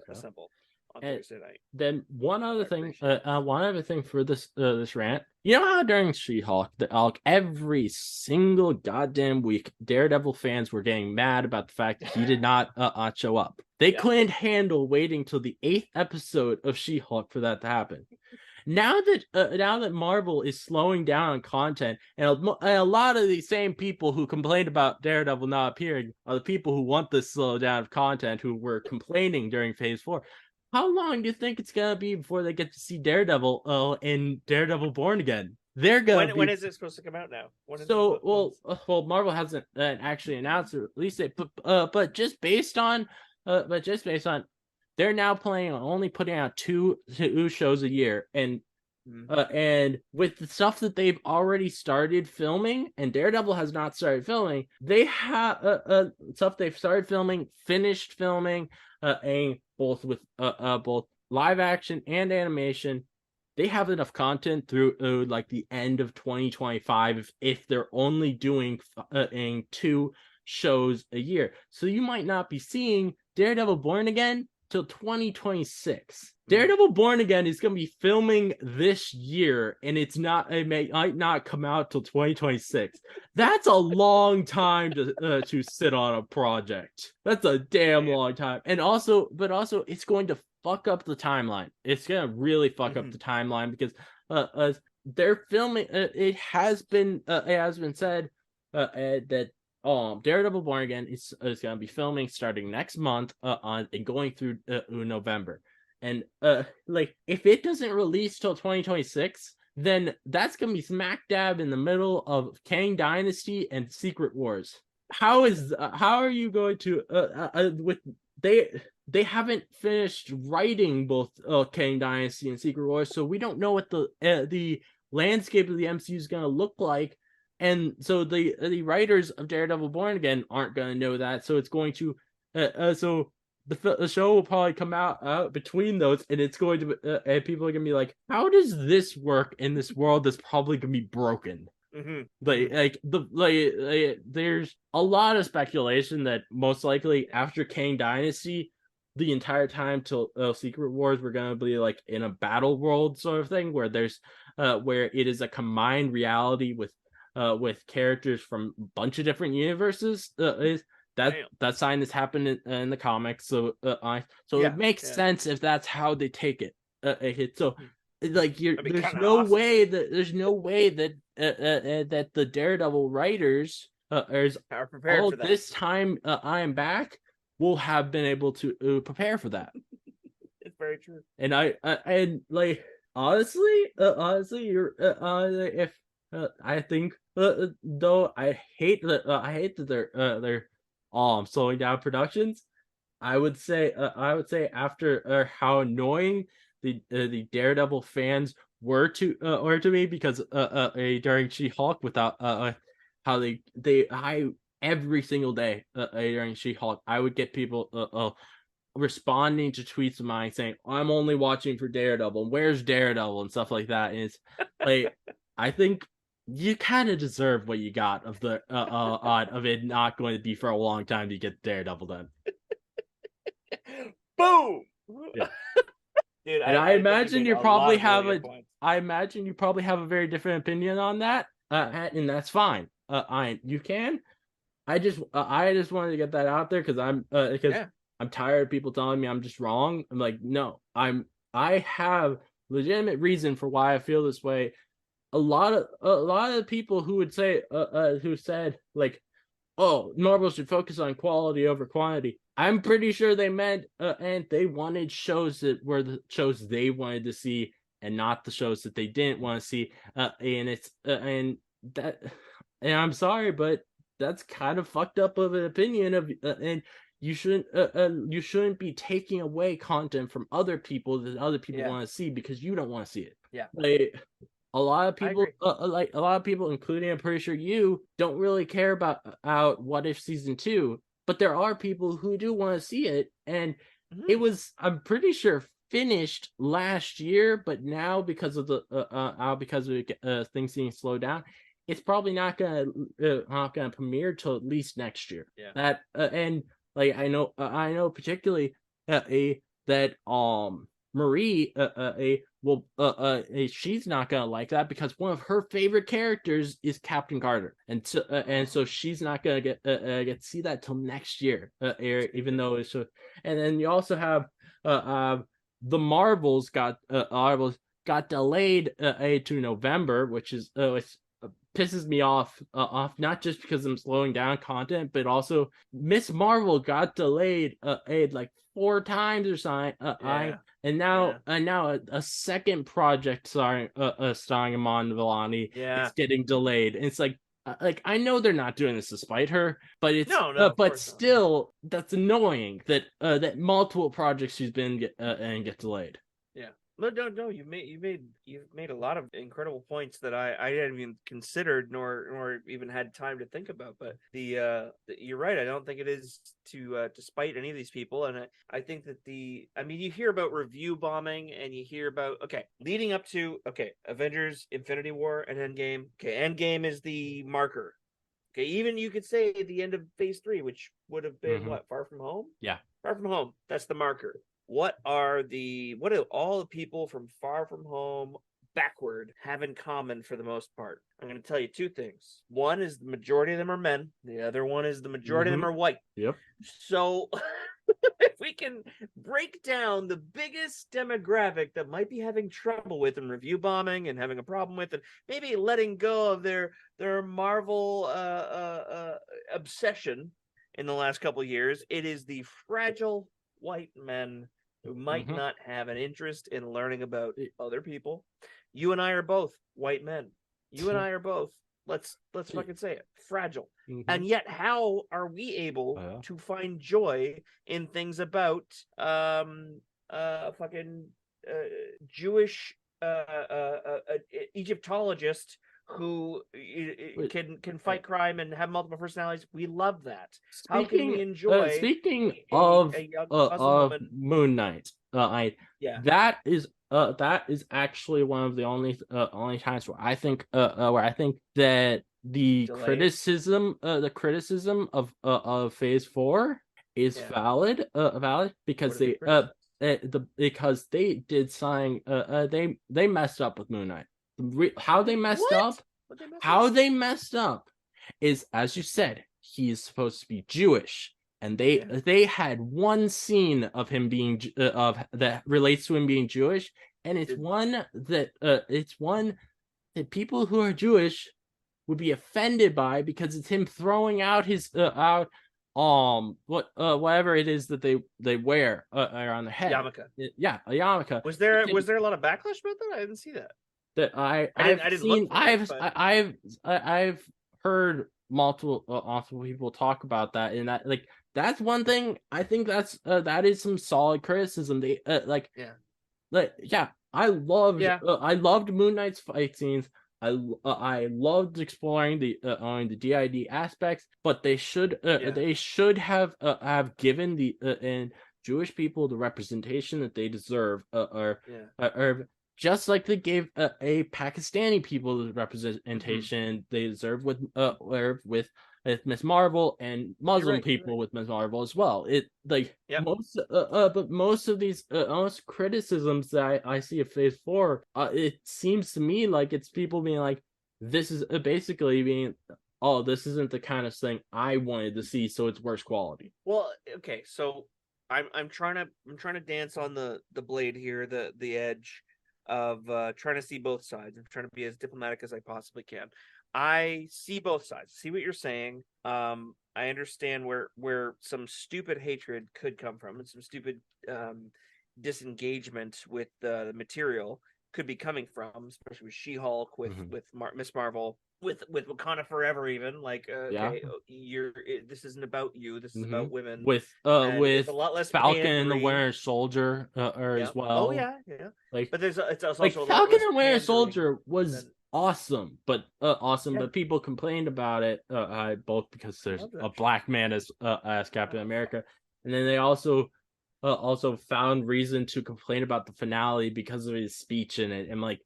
Assemble on Thursday night. Then one other thing for this rant. You know how during She-Hulk, every single goddamn week, Daredevil fans were getting mad about the fact that he did not show up. They couldn't handle waiting till the 8th episode of She-Hulk for that to happen. Now that Marvel is slowing down on content, and a lot of these same people who complained about Daredevil not appearing are the people who want this slow down of content, who were complaining during Phase 4. How long do you think it's gonna be before they get to see Daredevil in Daredevil Born Again? They're gonna when is it supposed to come out now? Marvel hasn't actually announced or release it, but just based on they're now planning on only putting out two shows a year, and with the stuff that they've already started filming, and Daredevil has not started filming, they have stuff they've started filming, finished filming, and both live action and animation. They have enough content through like the end of 2025 if they're only doing 2 shows a year. So you might not be seeing Daredevil Born Again till 2026. Daredevil Born Again is going to be filming this year, and it might not come out till 2026. That's a long time to sit on a project. That's a damn long time. And also it's going to fuck up the timeline. It's going to really fuck up the timeline because they're filming. It has been said that Daredevil Born Again is going to be filming starting next month and going through November. And if it doesn't release till 2026, then that's going to be smack dab in the middle of Kang Dynasty and Secret Wars. How are you going to they haven't finished writing both Kang Dynasty and Secret Wars, so we don't know what the landscape of the MCU is going to look like. And so the writers of Daredevil Born Again aren't going to know that. So it's going to so the show will probably come out between those, and it's going to and people are going to be like, how does this work in this world that's probably going to be broken? There's a lot of speculation that most likely after Kang Dynasty, the entire time till Secret Wars, we're going to be like in a battle world sort of thing where there's where it is a combined reality with characters from a bunch of different universes. That sign has happened in the comics, so it makes sense if that's how they take it. There's no way that that the Daredevil writers are prepared for that. This time I am back. will have been able to prepare for that. It's very true. And and like honestly, you're if I think though I hate that they're slowing down productions. I would say after how annoying the Daredevil fans were to me because during She-Hulk without how they I every single day during She-Hulk I would get people responding to tweets of mine saying I'm only watching for Daredevil and where's Daredevil and stuff like that, and it's like I think you kind of deserve what you got of the of it not going to be for a long time to get Daredevil done. Boom. Yeah. Dude, And I think you made a lot of really good points. I imagine you probably have a very different opinion on that, and that's fine. You can. I just wanted to get that out there because I'm tired of people telling me I'm just wrong. I'm like, no, I have legitimate reason for why I feel this way. A lot of people who would say who said like, oh, Marvel should focus on quality over quantity. I'm pretty sure they meant and they wanted shows that were the shows they wanted to see and not the shows that they didn't want to see. And it's and that and I'm sorry, but that's kind of fucked up of an opinion of and you shouldn't be taking away content from other people that other people want to see because you don't want to see it. Yeah. Like a lot of people like a lot of people including I'm pretty sure you don't really care about What If season 2, but there are people who do want to see it, and it was I'm pretty sure finished last year, but now because of the things being slowed down, it's probably not gonna premiere till at least next year. Yeah. That and like I know particularly that Marie she's not gonna like that because one of her favorite characters is Captain Carter, and so she's not gonna get to see that till next year, even though it's so. And then you also have the Marvels got delayed to November, which is which pisses me off not just because I'm slowing down content, but also Miss Marvel got delayed like 4 times or something. And now a second project starring Iman Vellani is getting delayed. And it's like I know they're not doing this to spite her, but it's but still that's annoying that that multiple projects she's been get delayed. Yeah. No. You've made a lot of incredible points that I hadn't even considered nor even had time to think about. But you're right. I don't think it is to spite any of these people, and I think that you hear about review bombing, and you hear about leading up to Avengers, Infinity War, and Endgame. Endgame is the marker. Even you could say the end of Phase 3, which would have been Far From Home. Yeah, Far From Home. That's the marker. What do all the people from Far From Home backward have in common for the most part? I'm going to tell you 2 things. One is the majority of them are men. The other one is the majority of them are white. Yep. So if we can break down the biggest demographic that might be having trouble with and review bombing and having a problem with, and maybe letting go of their Marvel obsession in the last couple of years, it is the fragile white men who might not have an interest in learning about other people. You and I are both white men. You and I are both, let's fucking say it, fragile. And yet how are we able to find joy in things about Jewish Egyptologist who can fight crime and have multiple personalities? We love that. How can we enjoy speaking of Moon Knight, that is actually one of the only times where I think that the criticism of Phase 4 is valid because because they did sign they messed up with Moon Knight. How they messed up is, as you said, he is supposed to be Jewish, and they had one scene of him being that relates to him being Jewish, and it's one that people who are Jewish would be offended by because it's him throwing out his whatever it is that they wear around their head. Yarmulke. Yeah, a yarmulke. Was there a lot of backlash about that? I didn't see that. That I didn't look for it, but I've heard multiple people talk about that, and that's one thing. I think that is some solid criticism. They yeah. Yeah, I loved Moon Knight's fight scenes. I loved exploring the on the DID aspects, but they should have given the and Jewish people the representation that they deserve, or just like they gave a Pakistani people the representation they deserve with Miss Marvel, and Muslim people with Miss Marvel as well. But most of these most criticisms that I see of Phase 4, it seems to me like it's people being like, this is basically being, oh, this isn't the kind of thing I wanted to see, so it's worse quality. Well, okay, so I'm trying to dance on the blade here, the edge of trying to see both sides. I'm trying to be as diplomatic as I possibly can. I see both sides. See what you're saying. I understand where some stupid hatred could come from, and some stupid disengagement with the material could be coming from, especially with She-Hulk, with Miss Marvel, with Wakanda Forever, even okay, this isn't about you. This is about women. With a lot less Falcon and the Winter Soldier as well. Oh yeah. But it's also like a Falcon and Winter Soldier was awesome, but but people complained about it both because there's a black man as Captain America, and then they also found reason to complain about the finale because of his speech in it. And like,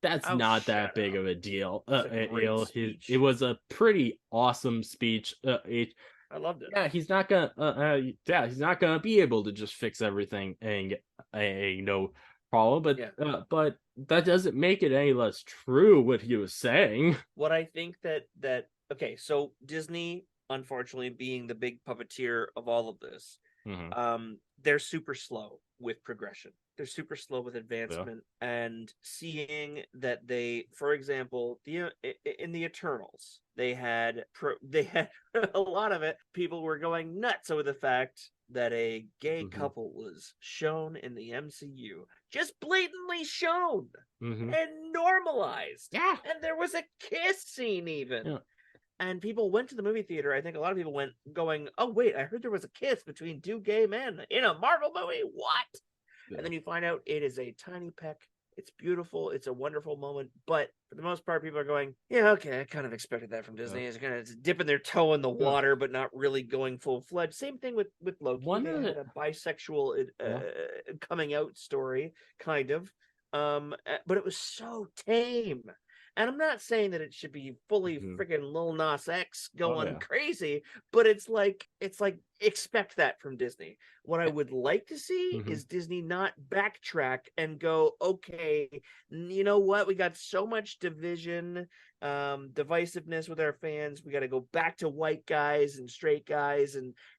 that's not that big of a deal. It was a pretty awesome speech. I loved it. Yeah, he's not gonna be able to just fix everything and get no problem. But that doesn't make it any less true what he was saying. What I think that okay, so Disney, unfortunately, being the big puppeteer of all of this, they're super slow with progression. They're super slow with advancement, and seeing that they, for example, in the Eternals, they had a lot of it. People were going nuts over the fact that a gay couple was shown in the MCU, just blatantly shown and normalized. Yeah, and there was a kiss scene even. Yeah. And people went to the movie theater. I think a lot of people went going, oh, wait, I heard there was a kiss between two gay men in a Marvel movie. What? Yeah. And then you find out it is a tiny peck. It's beautiful. It's a wonderful moment. But for the most part, people are going, yeah, okay, I kind of expected that from Disney. It's kind of dipping their toe in the water, but not really going full-fledged. Same thing with Loki. They had a bisexual coming out story, kind of. But it was so tame. And I'm not saying that it should be fully freaking Lil Nas X going crazy, but it's like expect that from Disney. What I would like to see is Disney not backtrack and go, okay, you know what? We got so much division, divisiveness with our fans. We got to go back to white guys and straight guys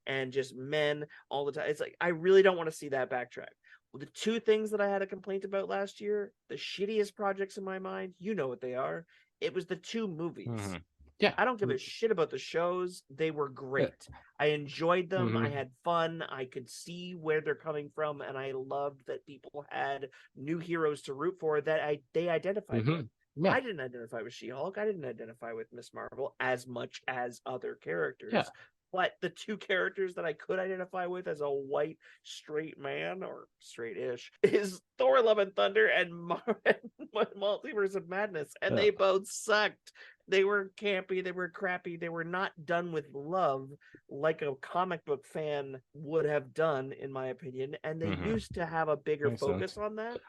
and just men all the time. It's like, I really don't want to see that backtrack. The two things that I had a complaint about last year, the shittiest projects in my mind, you know what they are. It was the two movies. Yeah. I don't give a shit about the shows. They were great. I enjoyed them. I had fun. I could see where they're coming from, and I loved that people had new heroes to root for that they identified with. Yeah. I didn't identify with She-Hulk. I didn't identify with Miss Marvel as much as other characters. Yeah. But the two characters that I could identify with as a white straight man, or straight-ish, is Thor: Love and Thunder and Multiverse of Madness. And they both sucked. They were campy. They were crappy. They were not done with love like a comic book fan would have done, in my opinion. And they used to have a bigger focus on that.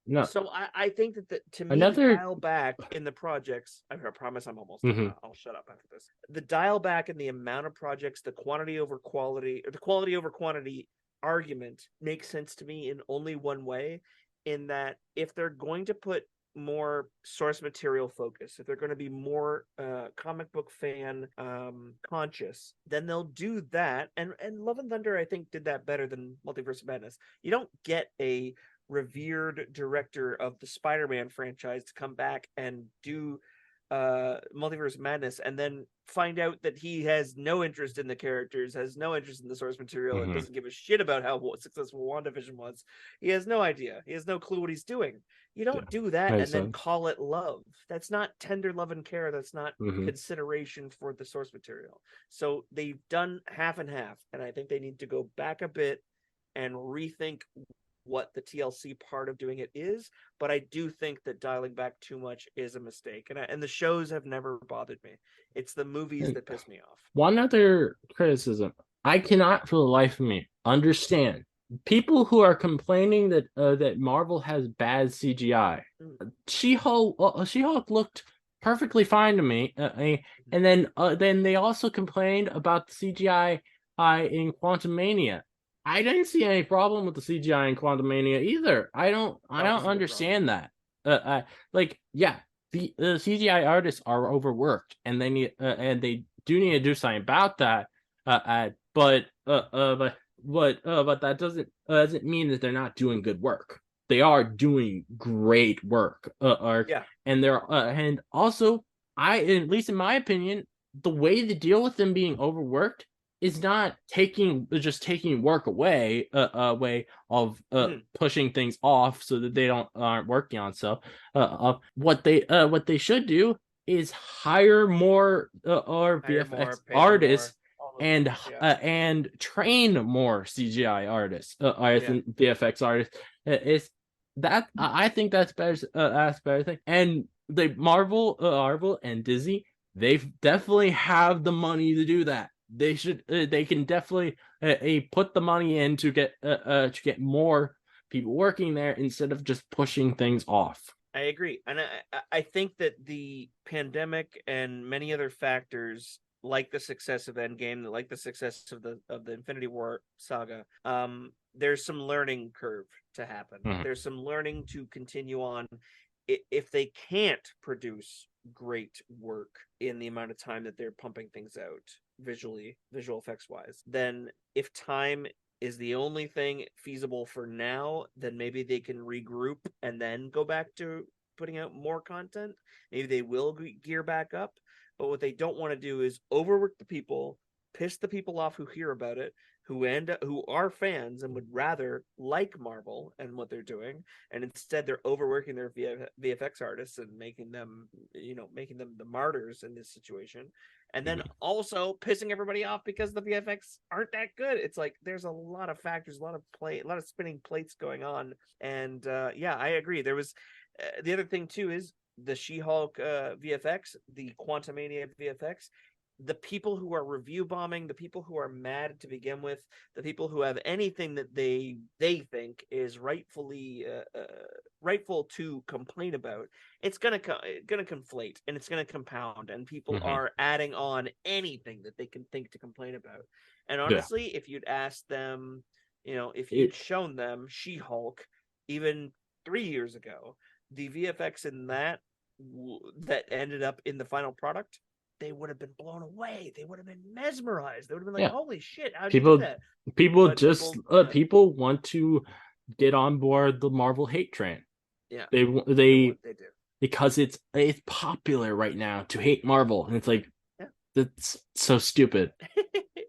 No. So I think that to me, dial back in the projects. I promise I'm almost done. I'll shut up after this. The dial back in the amount of projects, the quantity over quality, or the quality over quantity argument makes sense to me in only one way, in that if they're going to put more source material focus, if they're going to be more comic book fan conscious, then they'll do that. And Love and Thunder, I think, did that better than Multiverse of Madness. You don't get a revered director of the Spider-Man franchise to come back and do Multiverse Madness, and then find out that he has no interest in the characters, has no interest in the source material, and doesn't give a shit about how successful WandaVision was. He has no idea. He has no clue what he's doing. You Yeah, don't do that makes and then sense. call it love. That's not tender love and care. That's not Mm-hmm. consideration for the source material. So they've done half and half, and I think they need to go back a bit and rethink what the TLC part of doing it is, but I do think that dialing back too much is a mistake, and the shows have never bothered me. It's the movies And that piss me off. one other criticism, I cannot for the life of me understand people who are complaining that Marvel has bad CGI. She-Hulk looked perfectly fine to me, and then they also complained about the CGI in Quantumania. I didn't see any problem with the CGI in Quantumania either. I don't Opposite of problem. understand that. Yeah, the CGI artists are overworked, and they do need to do something about that. But that doesn't mean that they're not doing good work. They are doing great work. Yeah. And also, at least in my opinion, the way to deal with them being overworked is not taking work away, way of pushing things off so that they aren't working on stuff. What they should do is hire more or Hire VFX more, pay them artists more, all those and things. Yeah. and train more CGI artists, artists Yeah. and VFX artists. Is that I think that's better. That's a better thing. And Marvel and Disney, they definitely have the money to do that. They can definitely put the money in to get more people working there instead of just pushing things off. I agree, and I think that the pandemic and many other factors, like the success of Endgame, like the success of the Infinity War saga, there's some learning curve to happen. Mhm. There's some learning to continue on. If they can't produce great work in the amount of time that they're pumping things out visual effects wise, then if time is the only thing feasible for now, then maybe they can regroup and then go back to putting out more content. Maybe they will gear back up. But what they don't want to do is overwork the people, piss the people off who hear about it, who are fans and would rather like Marvel and what they're doing, and instead they're overworking their VFX artists and making them the martyrs in this situation, and then also pissing everybody off because the VFX aren't that good. It's like there's a lot of factors, a lot of spinning plates going on, and yeah, I agree. There was the other thing too is the She-Hulk VFX, the Quantumania VFX. The people who are review bombing, the people who are mad to begin with, the people who have anything that they think is rightfully rightful to complain about, it's gonna conflate and it's gonna compound, and people are adding on anything that they can think to complain about. And Yeah. honestly, if you'd asked them, if It- you'd shown them She-Hulk even 3 years ago, the VFX in that ended up in the final product, they would have been blown away. They would have been mesmerized. They would have been like, yeah. "Holy shit! How'd you do People that?" people But just people want to get on board the Marvel hate train. yeah, They they do. because it's popular right now to hate Marvel, and it's like Yeah. that's so stupid.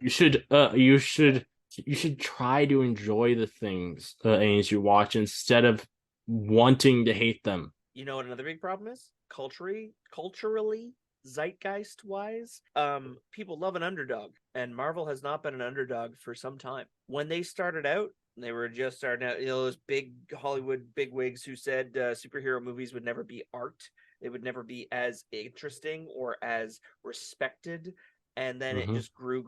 You should try to enjoy the things as you watch instead of wanting to hate them. You know what another big problem is? Culturally, zeitgeist wise, people love an underdog, and Marvel has not been an underdog for some time. When they started out, they were just starting out, those big Hollywood bigwigs who said superhero movies would never be art. They would never be as interesting or as respected. And then it just grew.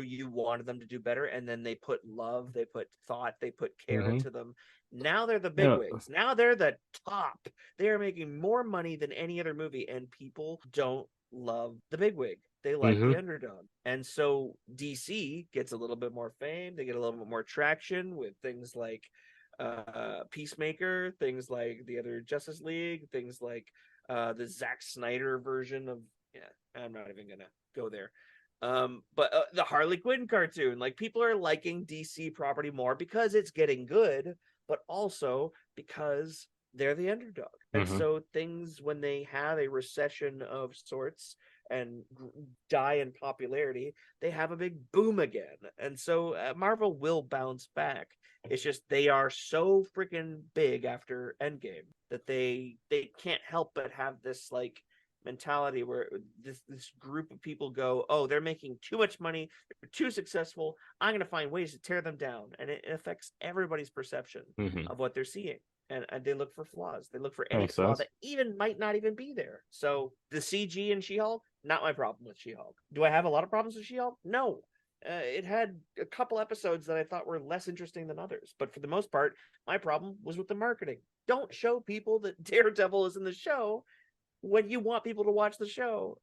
You wanted them to do better. And then they put love, they put thought, they put care into them. Now they're the Yeah. bigwigs. Now they're the top. They are making more money than any other movie, and people don't love the bigwig. They like the underdog. And so DC gets a little bit more fame. They get a little bit more traction with things like Peacemaker, things like the other Justice League, things like the Zack Snyder version of, I'm not even gonna go there. But the Harley Quinn cartoon, like, people are liking DC property more because it's getting good, but also because they're the underdog. And so things, when they have a recession of sorts and die in popularity, they have a big boom again. And so Marvel will bounce back. It's just they are so freaking big after Endgame that they can't help but have this like mentality where this group of people go, oh, they're making too much money, they're too successful, I'm going to find ways to tear them down. And it affects everybody's perception of what they're seeing. And they look for flaws. They look for any flaw that even might not even be there. So the CG in She-Hulk, not my problem with She-Hulk. Do I have a lot of problems with She-Hulk? No. It had a couple episodes that I thought were less interesting than others. But for the most part, my problem was with the marketing. Don't show people that Daredevil is in the show when you want people to watch the show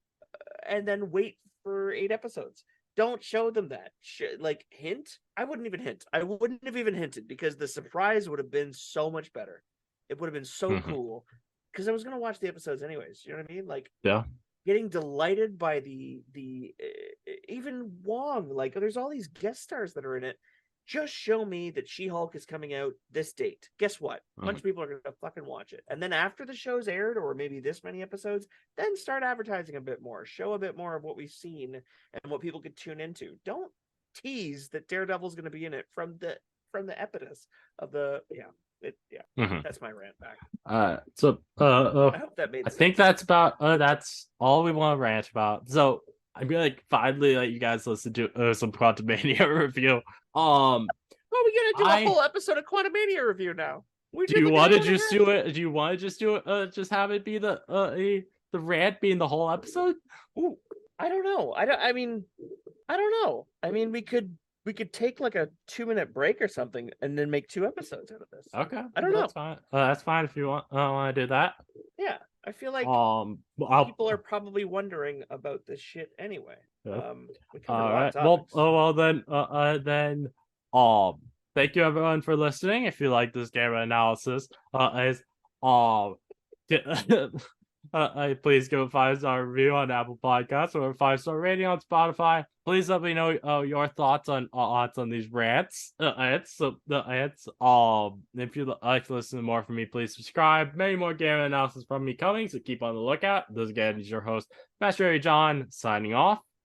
and then wait for 8 episodes. Don't show them that. Like, hint? I wouldn't even hint. I wouldn't have even hinted because the surprise would have been so much better. It would have been so cool because I was going to watch the episodes anyways. You know what I mean? Like, getting delighted by the even Wong. Like, there's all these guest stars that are in it. Just show me that She-Hulk is coming out this date. Guess what? A bunch of people are going to fucking watch it. And then after the show's aired, or maybe this many episodes, then start advertising a bit more. Show a bit more of what we've seen and what people could tune into. Don't tease that Daredevil's going to be in it from the impetus of the That's my rant back. I hope that made sense. I think that's about that's all we want to rant about. So I'm gonna finally let you guys listen to some Quantumania review. Well, we're gonna do a whole episode of Quantumania review now. Do you want to just do it? Do you want to just do it? Just have it be the rant being the whole episode? Ooh, I don't know. I don't know. I mean, we could take like a 2-minute break or something and then make 2 episodes out of this. Okay, I don't know. That's fine. That's fine if you want to do that. Yeah, I feel like people are probably wondering about this shit anyway. All right. Then thank you everyone for listening. If you like this game analysis, please give a 5-star review on Apple Podcasts or a 5-star rating on Spotify. Please let me know your thoughts on these rants. If you'd like to listen to more from me, please subscribe. Many more game analysis from me coming, so keep on the lookout. This again is your host, Master John, signing off.